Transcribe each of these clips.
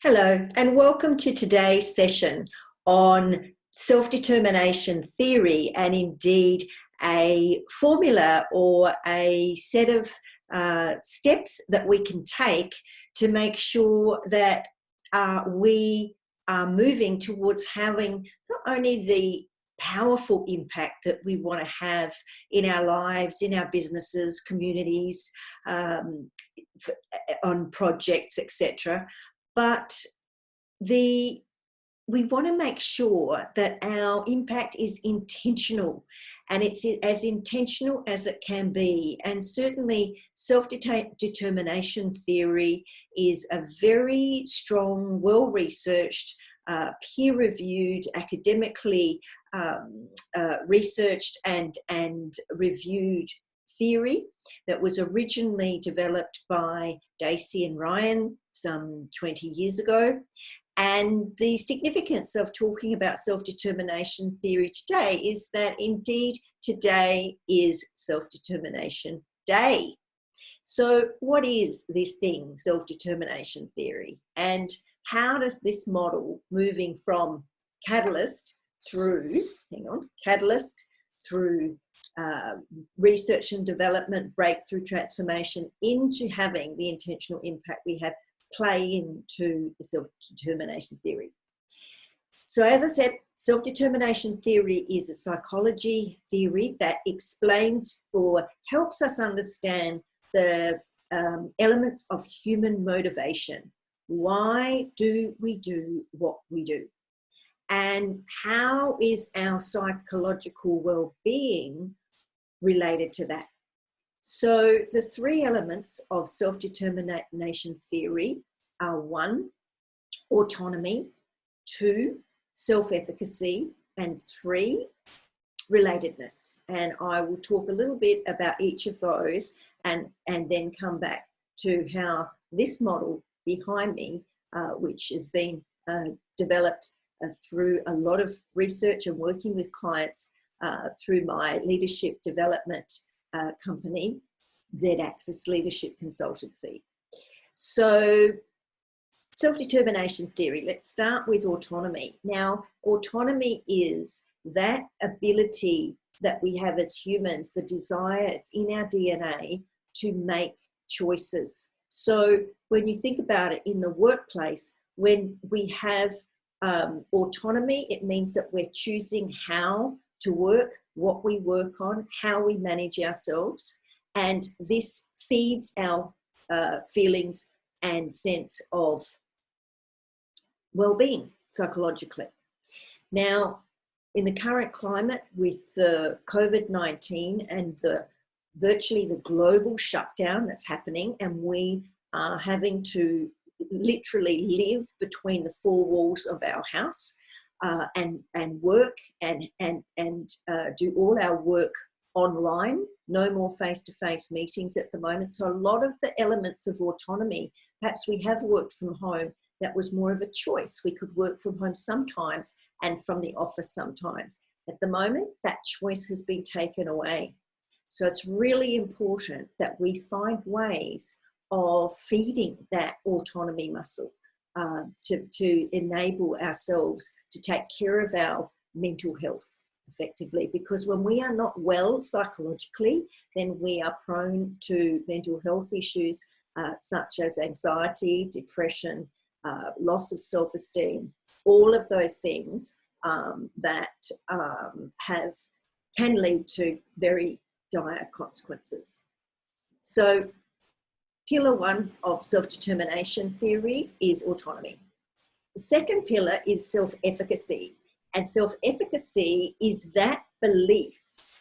Hello, and welcome to today's session on self-determination theory, and indeed a formula or a set of steps that we can take to make sure that we are moving towards having not only the powerful impact that we want to have in our lives, in our businesses, communities, on projects, etc., but we want to make sure that our impact is intentional, and it's as intentional as it can be. And certainly self-determination theory is a very strong, well-researched, peer-reviewed, academically researched and reviewed theory that was originally developed by Dacey and Ryan some 20 years ago. And the significance of talking about self-determination theory today is that indeed today is Self-Determination Day. So what is this thing, self-determination theory? And how does this model, moving from catalyst through research and development, breakthrough transformation, into having the intentional impact we have, play into the self-determination theory? So as I said, self-determination theory is a psychology theory that explains or helps us understand the elements of human motivation. Why do we do what we do? And how is our psychological well-being related to that? So the three elements of self-determination theory are: 1, autonomy; 2, self-efficacy; and 3, relatedness. And I will talk a little bit about each of those and then come back to how this model behind me, which has been developed through a lot of research and working with clients through my leadership development company, ZedAxis Leadership Consultancy. So self-determination theory, let's start with autonomy. Now, autonomy is that ability that we have as humans, the desire, it's in our DNA to make choices. So when you think about it in the workplace, when we have autonomy, it means that we're choosing how to work, what we work on, how we manage ourselves, and this feeds our feelings and sense of well-being psychologically. Now, in the current climate with the COVID-19 and virtually the global shutdown that's happening, and we are having to literally live between the four walls of our house, and work and do all our work online. No more face-to-face meetings at the moment. So a lot of the elements of autonomy, perhaps we have worked from home, that was more of a choice. We could work from home sometimes and from the office sometimes. At the moment, that choice has been taken away. So it's really important that we find ways of feeding that autonomy muscle to enable ourselves to take care of our mental health effectively. Because when we are not well psychologically, then we are prone to mental health issues such as anxiety, depression, loss of self-esteem, all of those things that can lead to very dire consequences. So pillar 1 of self-determination theory is autonomy. The second pillar is self-efficacy. And self-efficacy is that belief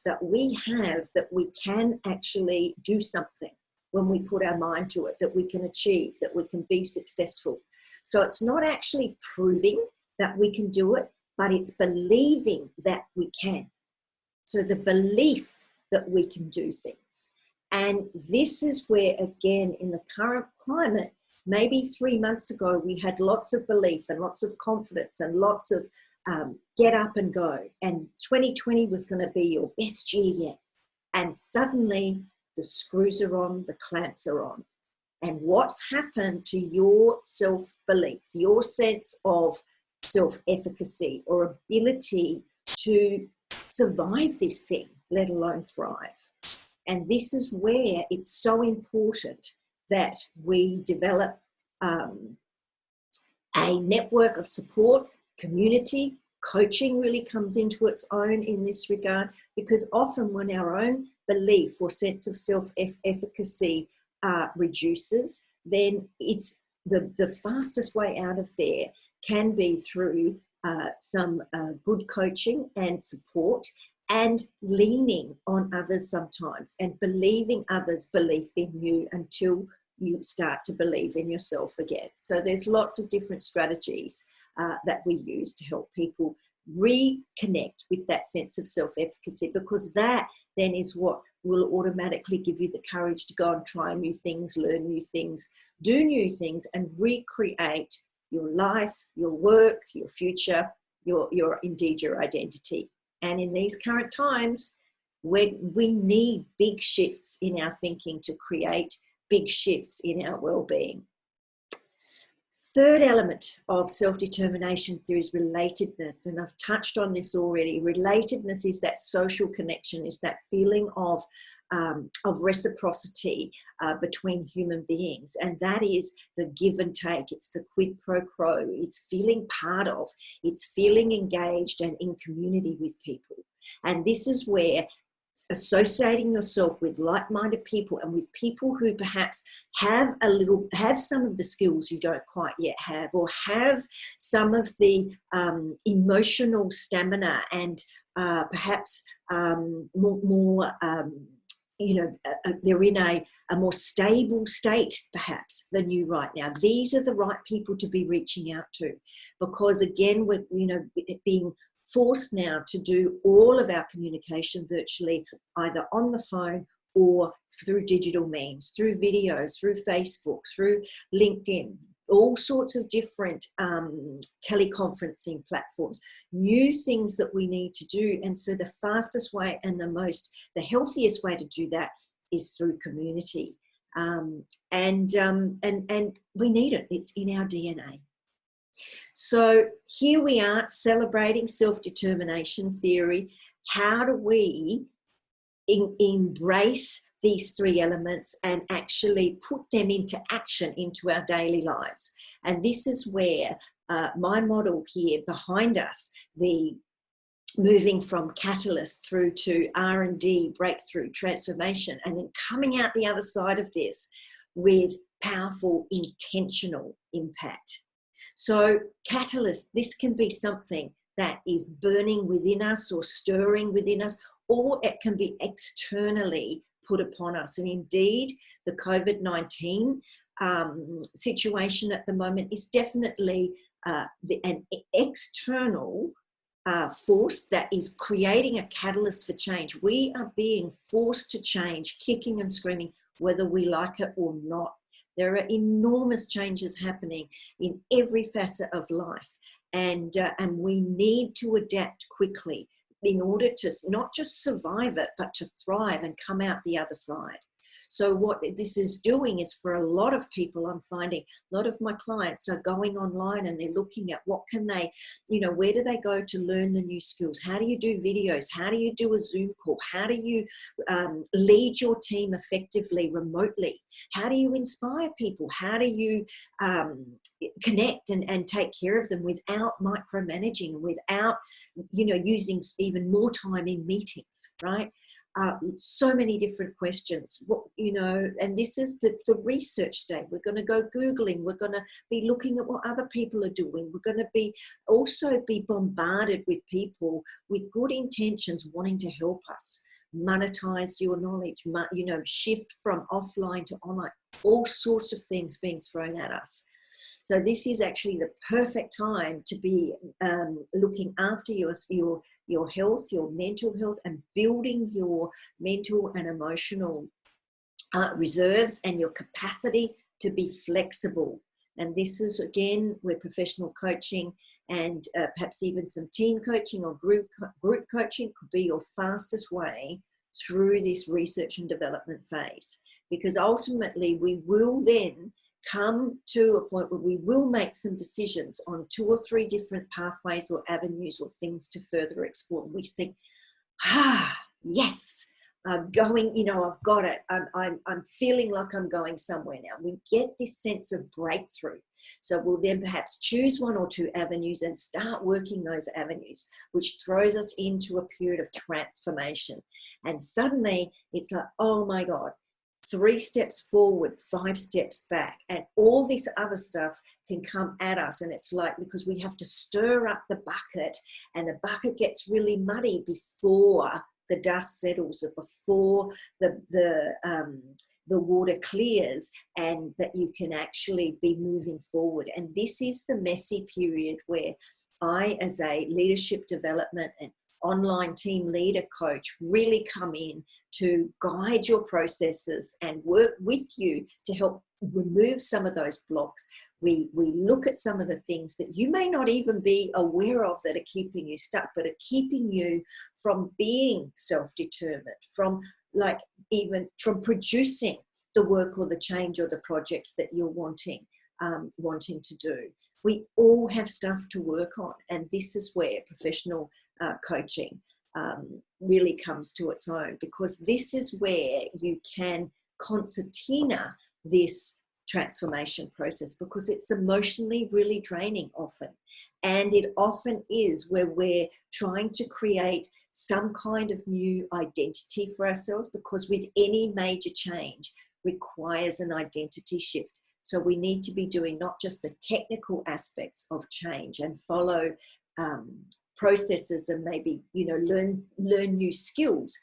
that we have that we can actually do something when we put our mind to it, that we can achieve, that we can be successful. So it's not actually proving that we can do it, but it's believing that we can. So the belief that we can do things. And this is where, again, in the current climate, maybe 3 months ago, we had lots of belief and lots of confidence and lots of get up and go. And 2020 was going to be your best year yet. And suddenly the screws are on, the clamps are on. and what's happened to your self-belief, your sense of self-efficacy or ability to survive this thing, let alone thrive. And this is where it's so important that we develop a network of support, community. Coaching really comes into its own in this regard, because often when our own belief or sense of self-efficacy reduces, then it's the fastest way out of there can be through some good coaching and support, and leaning on others sometimes, and believing others' belief in you until you start to believe in yourself again. So there's lots of different strategies that we use to help people reconnect with that sense of self-efficacy, because that then is what will automatically give you the courage to go and try new things, learn new things, do new things, and recreate your life, your work, your future, your indeed your identity. And in these current times, where we need big shifts in our thinking to create big shifts in our well-being. Third element of self-determination theory is relatedness, and I've touched on this already. Relatedness is that social connection, is that feeling of reciprocity between human beings, and that is the give and take. It's the quid pro quo. It's feeling part of. It's feeling engaged and in community with people, and this is where associating yourself with like-minded people and with people who perhaps have some of the skills you don't quite yet have, or have some of the emotional stamina and perhaps more they're in a more stable state perhaps than you right now. These are the right people to be reaching out to, because again, we're being forced now to do all of our communication virtually, either on the phone or through digital means, through videos, through Facebook, through LinkedIn, all sorts of different teleconferencing platforms, new things that we need to do. And so the fastest way and the healthiest way to do that is through community. And we need it. It's in our DNA. So here we are celebrating self-determination theory. How do we embrace these three elements and actually put them into action into our daily lives? And this is where my model here behind us, the moving from catalyst through to R&D, breakthrough, transformation, and then coming out the other side of this with powerful intentional impact. So catalyst, this can be something that is burning within us or stirring within us, or it can be externally put upon us. And indeed, the COVID-19 situation at the moment is definitely an external force that is creating a catalyst for change. We are being forced to change, kicking and screaming, whether we like it or not. There are enormous changes happening in every facet of life, and we need to adapt quickly in order to not just survive it, but to thrive and come out the other side. So what this is doing is, for a lot of people, I'm finding a lot of my clients are going online and they're looking at what can they, where do they go to learn the new skills? How do you do videos? How do you do a Zoom call? How do you lead your team effectively remotely? How do you inspire people? How do you connect and take care of them without micromanaging and without, using even more time in meetings, right? So many different questions, and this is the research stage. We're going to go Googling. We're going to be looking at what other people are doing. We're going to also be bombarded with people with good intentions wanting to help us monetize your knowledge, shift from offline to online, all sorts of things being thrown at us. So this is actually the perfect time to be looking after your health, your mental health, and building your mental and emotional reserves and your capacity to be flexible. And this is, again, where professional coaching and perhaps even some team coaching or group coaching could be your fastest way through this research and development phase. because ultimately we will then come to a point where we will make some decisions on 2 or 3 different pathways or avenues or things to further explore. We think, yes, I'm going, I've got it. I'm feeling like I'm going somewhere now. We get this sense of breakthrough. So we'll then perhaps choose 1 or 2 avenues and start working those avenues, which throws us into a period of transformation. And suddenly it's like, oh my God, 3 steps forward, 5 steps back, and all this other stuff can come at us. And it's like, because we have to stir up the bucket, and the bucket gets really muddy before the dust settles, or before the water clears, and that you can actually be moving forward. And this is the messy period where I, as a leadership development and online team leader coach, really come in to guide your processes and work with you to help remove some of those blocks. We look at some of the things that you may not even be aware of that are keeping you stuck, but are keeping you from being self-determined, from producing the work or the change or the projects that you're wanting to do. We all have stuff to work on, and this is where professional coaching really comes to its own, because this is where you can concertina this transformation process, because it's emotionally really draining often. And it often is where we're trying to create some kind of new identity for ourselves, because with any major change requires an identity shift. So we need to be doing not just the technical aspects of change and follow processes and maybe, learn new skills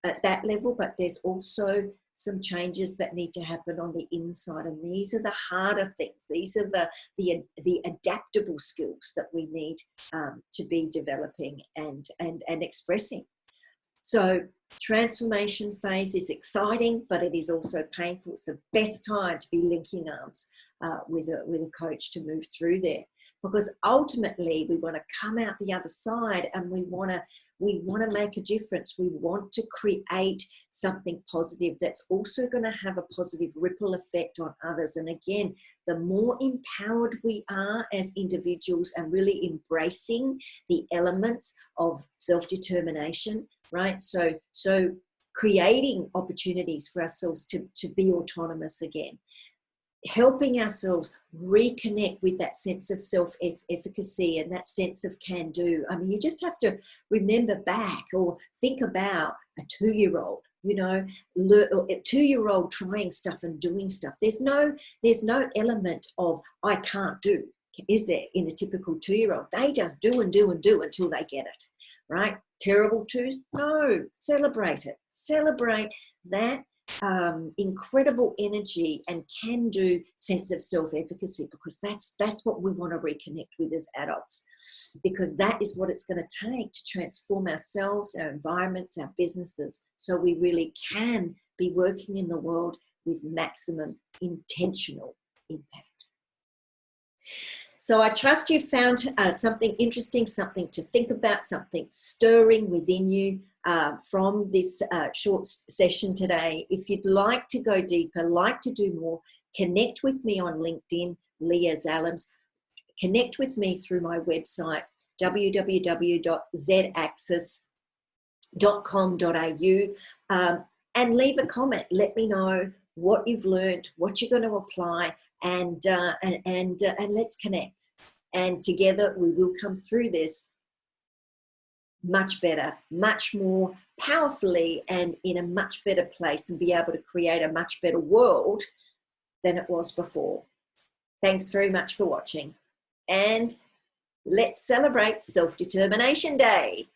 at that level, but there's also some changes that need to happen on the inside. And these are the harder things. These are the adaptable skills that we need to be developing and expressing. So transformation phase is exciting, but it is also painful. It's the best time to be linking arms with a coach to move through there, because ultimately we want to come out the other side and we want to make a difference. We want to create something positive that's also going to have a positive ripple effect on others. And again, the more empowered we are as individuals and really embracing the elements of self-determination, right? So creating opportunities for ourselves to be autonomous again, helping ourselves reconnect with that sense of self-efficacy and that sense of can-do. I mean, you just have to remember back or think about a 2-year-old, a 2-year-old trying stuff and doing stuff. There's no element of I can't do, is there, in a typical 2-year-old? They just do and do and do until they get it, right? Terrible twos? No, celebrate it. Celebrate that incredible energy and can-do sense of self-efficacy, because that's what we want to reconnect with as adults, because that is what it's going to take to transform ourselves, our environments, our businesses, so we really can be working in the world with maximum intentional impact. So I trust you found something interesting, something to think about, something stirring within you from this short session today. If you'd like to go deeper, like to do more, connect with me on LinkedIn, Leah Zalams. Connect with me through my website, www.zedaxis.com.au, and leave a comment. Let me know what you've learned, what you're going to apply, and let's connect. And together we will come through this much better, much more powerfully, and in a much better place, and be able to create a much better world than it was before. Thanks very much for watching, and let's celebrate Self-Determination Day.